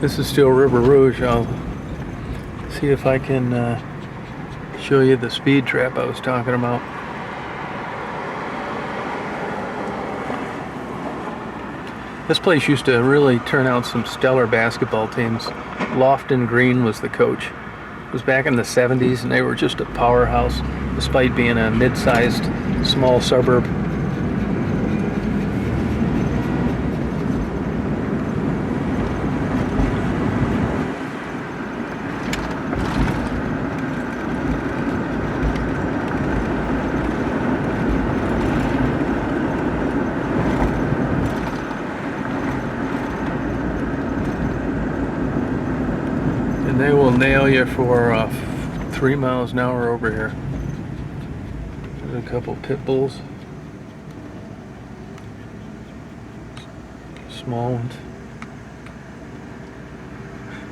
This is still River Rouge. I'll see if I can show you the speed trap I was talking about. This place used to really turn out some stellar basketball teams. Lofton Green was the coach. It was back in the 70s, and they were just a powerhouse, despite being a mid-sized, small suburb. And they will nail you for 3 miles an hour over here. There's a couple pit bulls. Small ones.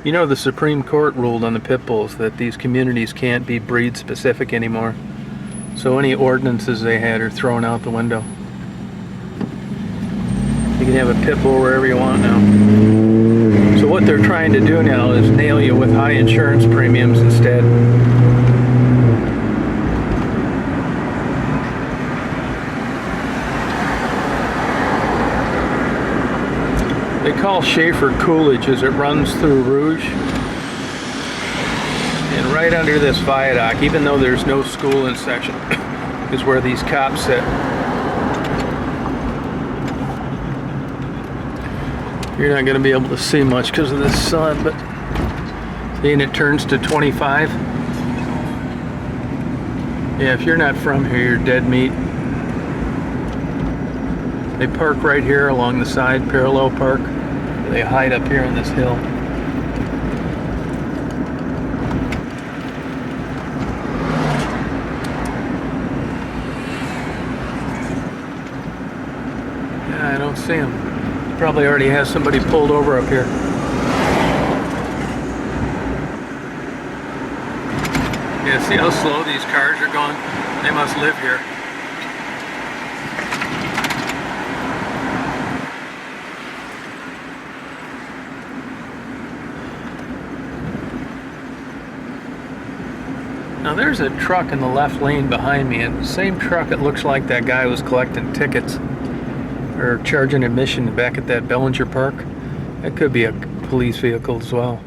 You know, the Supreme Court ruled on the pit bulls that these communities can't be breed specific anymore. So any ordinances they had are thrown out the window. You can have a pit bull wherever you want now. So what they're trying to do now is nail you with high insurance premiums instead. They call Schaefer Coolidge as it runs through Rouge. And right under this viaduct, even though there's no school in section, is where these cops sit. You're not going to be able to see much because of this sun, but seeing it turns to 25. Yeah, if you're not from here, you're dead meat. They park right here along the side, parallel park. They hide up here on this hill. Yeah, I don't see them. Probably already has somebody pulled over up here. Yeah, see how slow these cars are going? They must live here. Now there's a truck in the left lane behind me, and the same truck, it looks like that guy was collecting tickets or charging admission back at that Bellinger Park. That could be a police vehicle as well.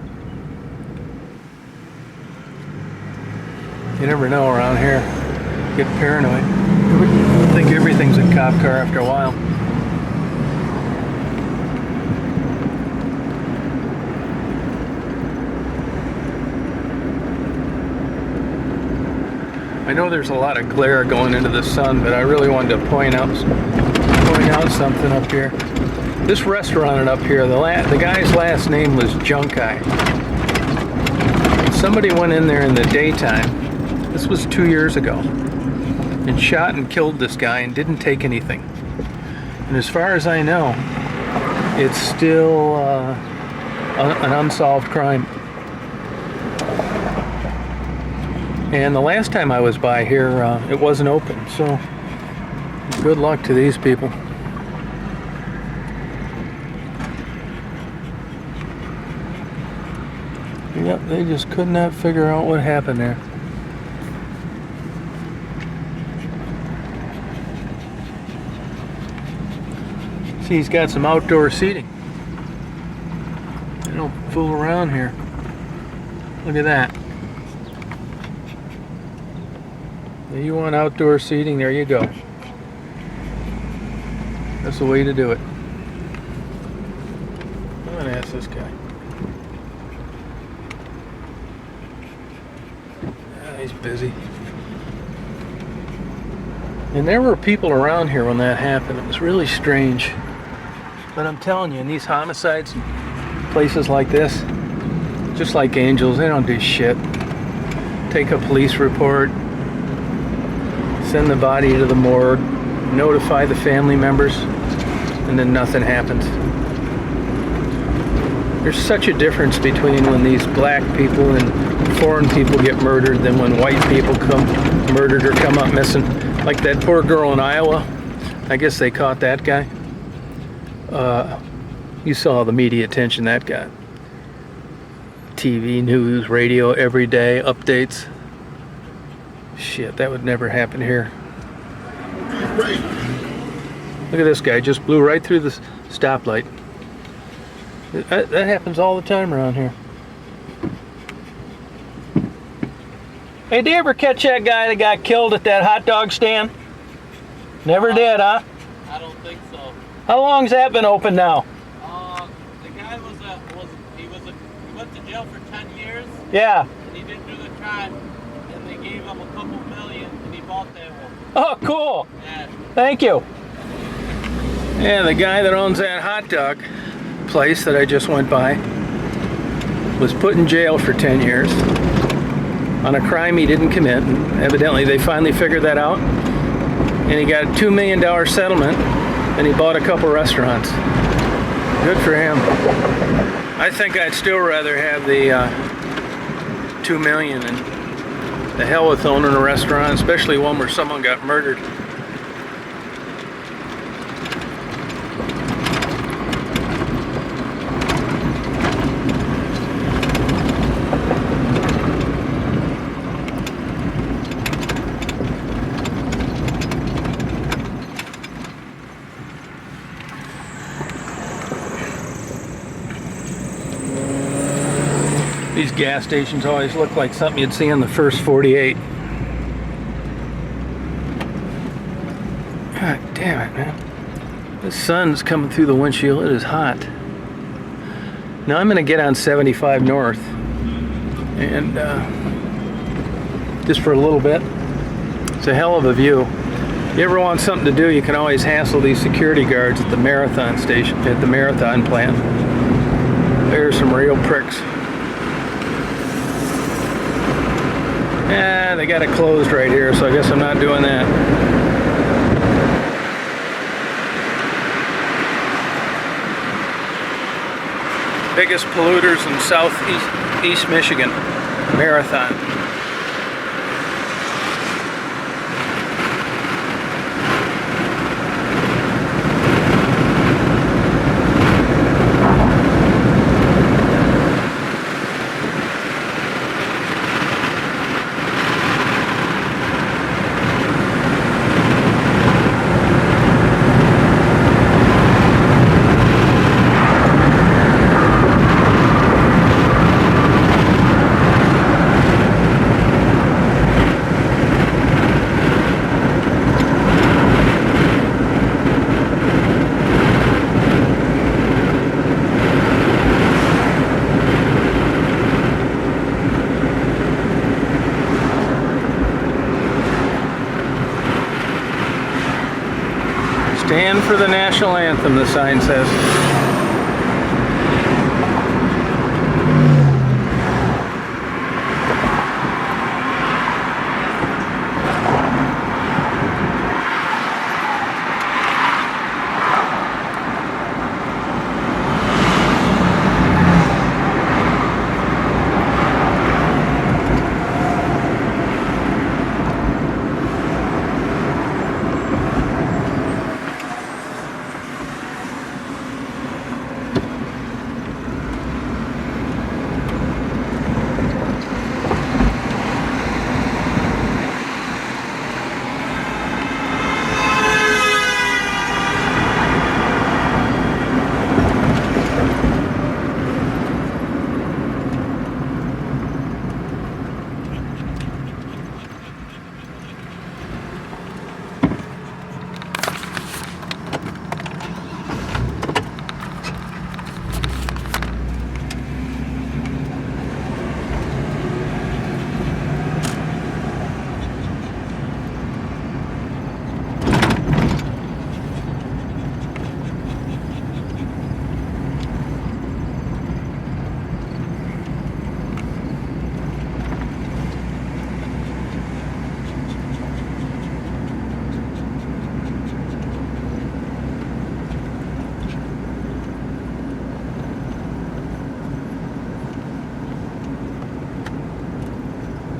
You never know around here. Get paranoid. I think everything's a cop car after a while. I know there's a lot of glare going into the sun, but I really wanted to point out something up here. This restaurant up here, the guy's last name was Junkai. Somebody went in there in the daytime, this was 2 years ago, and shot and killed this guy and didn't take anything. And as far as I know, it's still an unsolved crime. And the last time I was by here, it wasn't open, so good luck to these people. Yep, they just could not figure out what happened there. See, he's got some outdoor seating. They don't fool around here. Look at that. If you want outdoor seating, there you go. That's the way to do it. I'm gonna ask this guy. He's busy. And there were people around here when that happened. It was really strange. But I'm telling you, in these homicides, places like this, just like Angels, they don't do shit. Take a police report, send the body to the morgue, notify the family members, and then nothing happens. There's such a difference between when these black people and foreign people get murdered than when white people come murdered or come up missing. Like that poor girl in Iowa. I guess they caught that guy. You saw the media attention that got. TV, news, radio, every day, updates. Shit, that would never happen here. Look at this guy, just blew right through the stoplight. That happens all the time around here. Hey, did you ever catch that guy that got killed at that hot dog stand? Never did, huh? I don't think so. How long's that been open now? The guy he went to jail for 10 years. Yeah. And he didn't do the crime, and they gave him a couple million, and he bought that one. Oh, cool. Yeah. Thank you. Yeah, the guy that owns that hot dog place that I just went by was put in jail for 10 years on a crime he didn't commit. And evidently, they finally figured that out. And he got a $2 million settlement, and he bought a couple restaurants. Good for him. I think I'd still rather have the $2 million and the hell with owning a restaurant, especially one where someone got murdered. These gas stations always look like something you'd see on the first 48. God damn it, man. The sun's coming through the windshield. It is hot. Now I'm going to get on 75 north. And just for a little bit. It's a hell of a view. If you ever want something to do, you can always hassle these security guards at the marathon station, at the marathon plant. There's some real pricks. Yeah, they got it closed right here, so I guess I'm not doing that. Biggest polluters in southeast Michigan, Marathon. Stand for the national anthem, the sign says.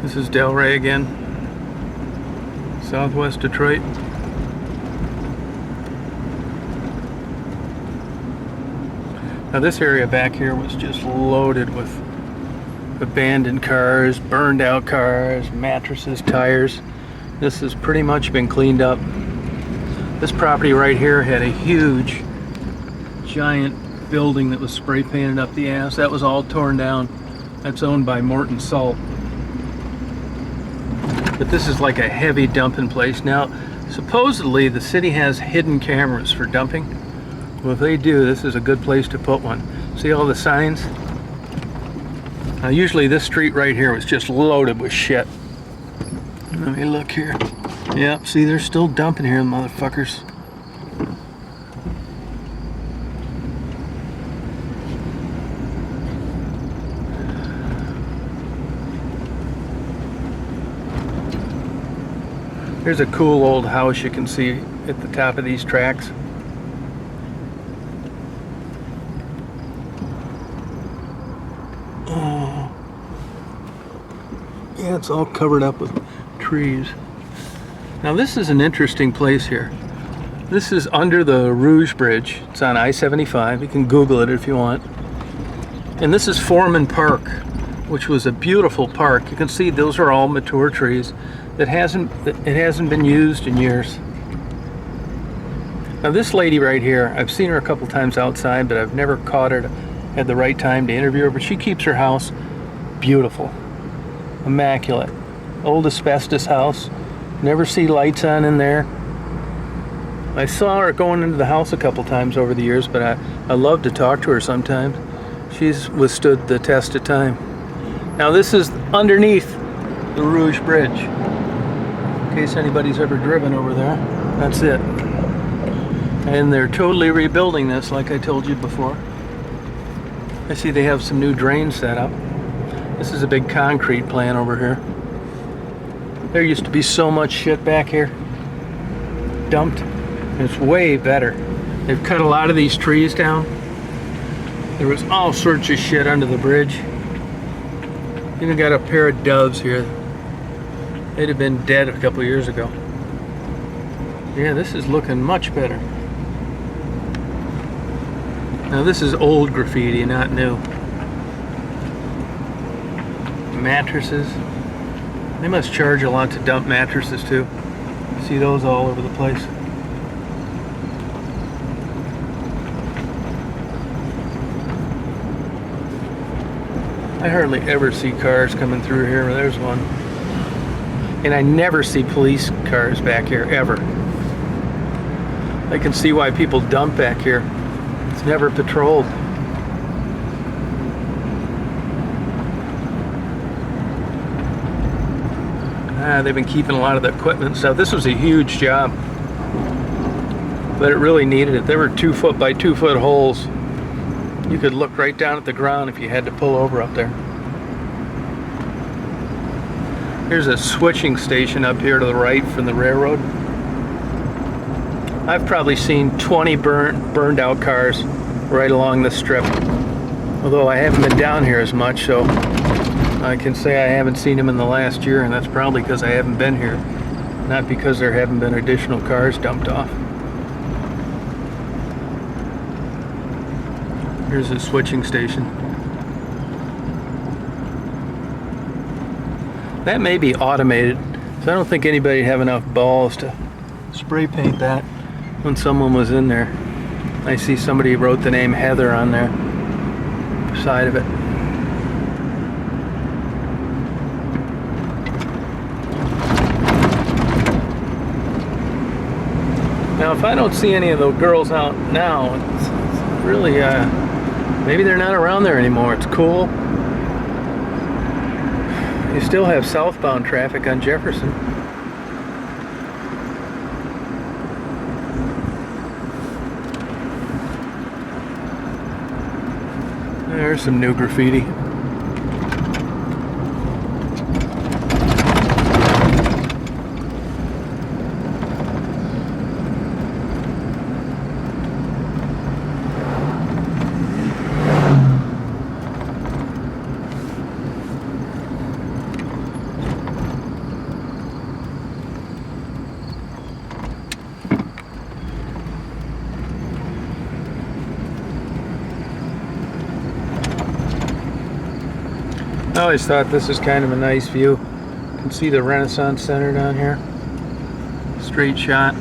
This is Delray again, Southwest Detroit. Now this area back here was just loaded with abandoned cars, burned out cars, mattresses, tires. This has pretty much been cleaned up. This property right here had a huge, giant building that was spray painted up the ass. That was all torn down. That's owned by Morton Salt. But this is like a heavy dumping place. Now, supposedly the city has hidden cameras for dumping. Well, if they do, this is a good place to put one. See all the signs? Now, usually this street right here was just loaded with shit. Let me look here. Yep, see, they're still dumping here, motherfuckers. There's a cool old house you can see at the top of these tracks. Oh. Yeah, it's all covered up with trees. Now this is an interesting place here. This is under the Rouge Bridge. It's on I-75. You can Google it if you want. And this is Foreman Park, which was a beautiful park. You can see those are all mature trees. It hasn't been used in years. Now this lady right here, I've seen her a couple times outside, but I've never caught her at the right time to interview her. But she keeps her house beautiful, immaculate. Old asbestos house. Never see lights on in there. I saw her going into the house a couple times over the years, but I love to talk to her sometimes. She's withstood the test of time. Now this is underneath the Rouge Bridge. In case anybody's ever driven over there, that's it. And they're totally rebuilding this, like I told you before. I see they have some new drains set up. This is a big concrete plant over here. There used to be so much shit back here, dumped. It's way better. They've cut a lot of these trees down. There was all sorts of shit under the bridge. Even got a pair of doves here. They'd have been dead a couple years ago. Yeah, this is looking much better. Now this is old graffiti, not new. Mattresses. They must charge a lot to dump mattresses too. See those all over the place. I hardly ever see cars coming through here. There's one. And I never see police cars back here, ever. I can see why people dump back here. It's never patrolled. They've been keeping a lot of the equipment and stuff. This was a huge job, but it really needed it. There were 2 foot by 2 foot holes. You could look right down at the ground if you had to pull over up there. Here's a switching station up here to the right from the railroad. I've probably seen 20 burned out cars right along this strip. Although I haven't been down here as much, so I can say I haven't seen them in the last year, and that's probably because I haven't been here, not because there haven't been additional cars dumped off. Here's a switching station. That may be automated, so I don't think anybody'd have enough balls to spray paint that when someone was in there. I see somebody wrote the name Heather on there, side of it. Now, if I don't see any of the girls out now, it's really, maybe they're not around there anymore. It's cool. You still have southbound traffic on Jefferson. There's some new graffiti. I always thought this is kind of a nice view. You can see the Renaissance Center down here. Straight shot.